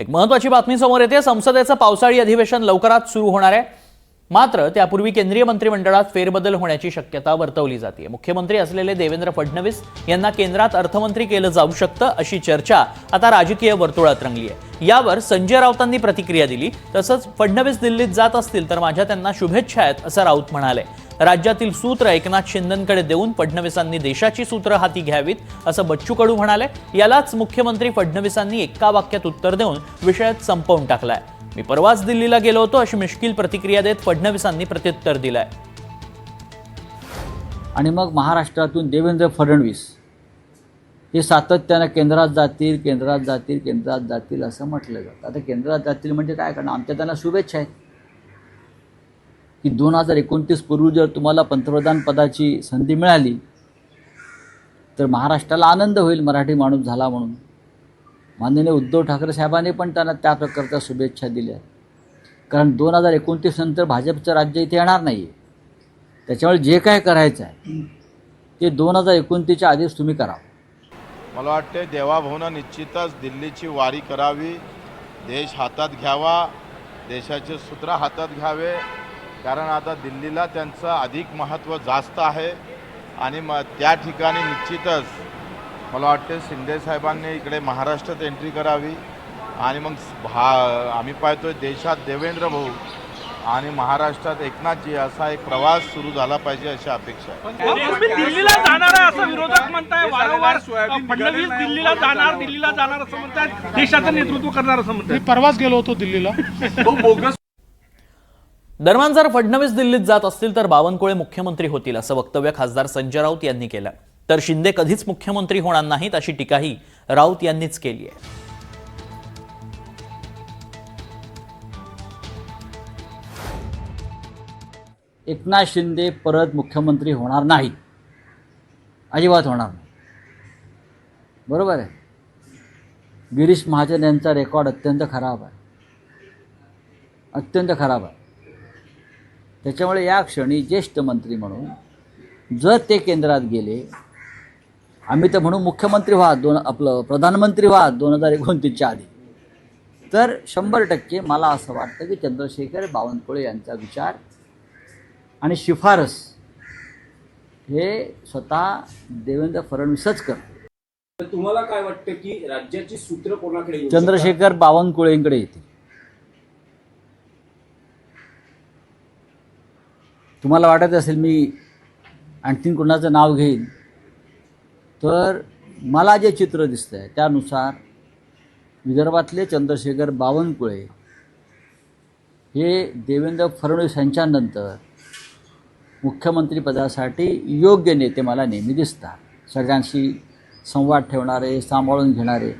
एक महत्त्वाची बातमी समोर येते। संसदेचं पावसाळी अधिवेशन लवकरच सुरू होणार आहे, मात्र त्यापूर्वी केंद्रीय मंत्रिमंडळात फेरबदल होण्याची शक्यता वर्तवली जाते। मुख्यमंत्री असलेले देवेंद्र फडणवीस यांना केंद्रात अर्थमंत्री केलं जाऊ शकतं अशी चर्चा आता राजकीय वर्तुळात रंगली आहे। यावर संजय राऊतांनी प्रतिक्रिया दिली। तसंच फडणवीस दिल्लीत जात असतील तर माझ्या त्यांना शुभेच्छा आहेत असं राऊत म्हणाले। राज्यातील सूत्र एकनाथ शिंदेंकडे देऊन फडणवीसांनी देशाची सूत्र हाती घ्यावीत असं बच्चू कडू म्हणाले। यालाच मुख्यमंत्री फडणवीसांनी एका वाक्यात उत्तर देऊन विषयात संपवून टाकलाय। मी परवाच दिल्लीला गेलो होतो अशी मिश्किल प्रतिक्रिया देत फडणवीसांनी प्रत्युत्तर दिलंय। आणि मग महाराष्ट्रातून देवेंद्र फडणवीस हे सातत्याने केंद्रात जातील असं म्हटलं जातं। आता केंद्रात जातील म्हणजे काय करणार? आमच्या त्यांना शुभेच्छा आहेत की 2029 पूर्वी जर तुम्हाला पंतप्रधान पदाची संधी मिळाली तर महाराष्ट्राला आनंद होईल मराठी माणूस झाला म्हणून। माननीय उद्धव ठाकरे साहेबांनी पण त्यांना त्या प्रकारच्या शुभेच्छा दिल्या, कारण 2029 नंतर भाजपचं राज्य इथे येणार नाही आहे। त्याच्यामुळे जे काय करायचं आहे ते 2029च्या आधीच तुम्ही करा। मला वाटते देवाभाऊनं निश्चितच दिल्लीची वारी करावी, देश हातात घ्यावा, देशाचे सूत्र हातात घ्यावे, कारण आता दिल्लीला त्यांचं अधिक महत्त्व जास्त आहे। आणि त्या ठिकाणी निश्चितच मला वाटते शिंदे साहेबांनी इकडे महाराष्ट्रात एंट्री करावी आणि मग आम्ही पाहतोय देशात देवेंद्र भाऊ आणि महाराष्ट्रात एकनाथजी असा एक प्रवास सुरू झाला पाहिजे अशी अपेक्षा आहे। दिल्लीला जाणार आहे असं विरोधक म्हणताय, वारंवार फडणवीस दिल्लीला जाणार असं म्हणतात, देशाचं नेतृत्व करणार असं म्हणतात। मी परवाच गेलो होतो दिल्लीला। दरम्यान जर फडणवीस दिल्लीत जात असतील तर बावनकुळे मुख्यमंत्री होतील असं वक्तव्य खासदार संजय राऊत यांनी केलं, तर शिंदे कधीच मुख्यमंत्री होणार नाहीत अशी टीकाही राऊत यांनीच केली आहे। एकनाथ शिंदे परत मुख्यमंत्री होणार नाहीत, अजिबात होणार नाही। बरोबर आहे। गिरीश महाजन यांचा रेकॉर्ड अत्यंत खराब आहे, अत्यंत खराब आहे। त्याच्यामुळे या क्षणी ज्येष्ठ मंत्री म्हणून जर ते केंद्रात गेले, आम्ही तर म्हणू मुख्यमंत्री व्हा, प्रधानमंत्री व्हा 2029च्या आधी, तर 100% मला असं वाटतं की चंद्रशेखर बावनकुळे यांचा विचार आणि शिफारस हे स्वतः देवेंद्र फडणवीसच करते। तुम्हाला काय वाटतं की राज्याची सूत्र कोणाकडे येऊ चंद्रशेखर बावनकुळेंकडे येतील। तुम्हाला वाटत असेल मी आणखीन कोणाचं नाव घेईन, तर मला जे चित्र दिसतं आहे त्यानुसार विदर्भातले चंद्रशेखर बावनकुळे हे देवेंद्र फडणवीस यांच्यानंतर मुख्यमंत्रीपदासाठी योग्य नेते मला नेहमी दिसतात। सगळ्यांशी संवाद ठेवणारे, सांभाळून घेणारे।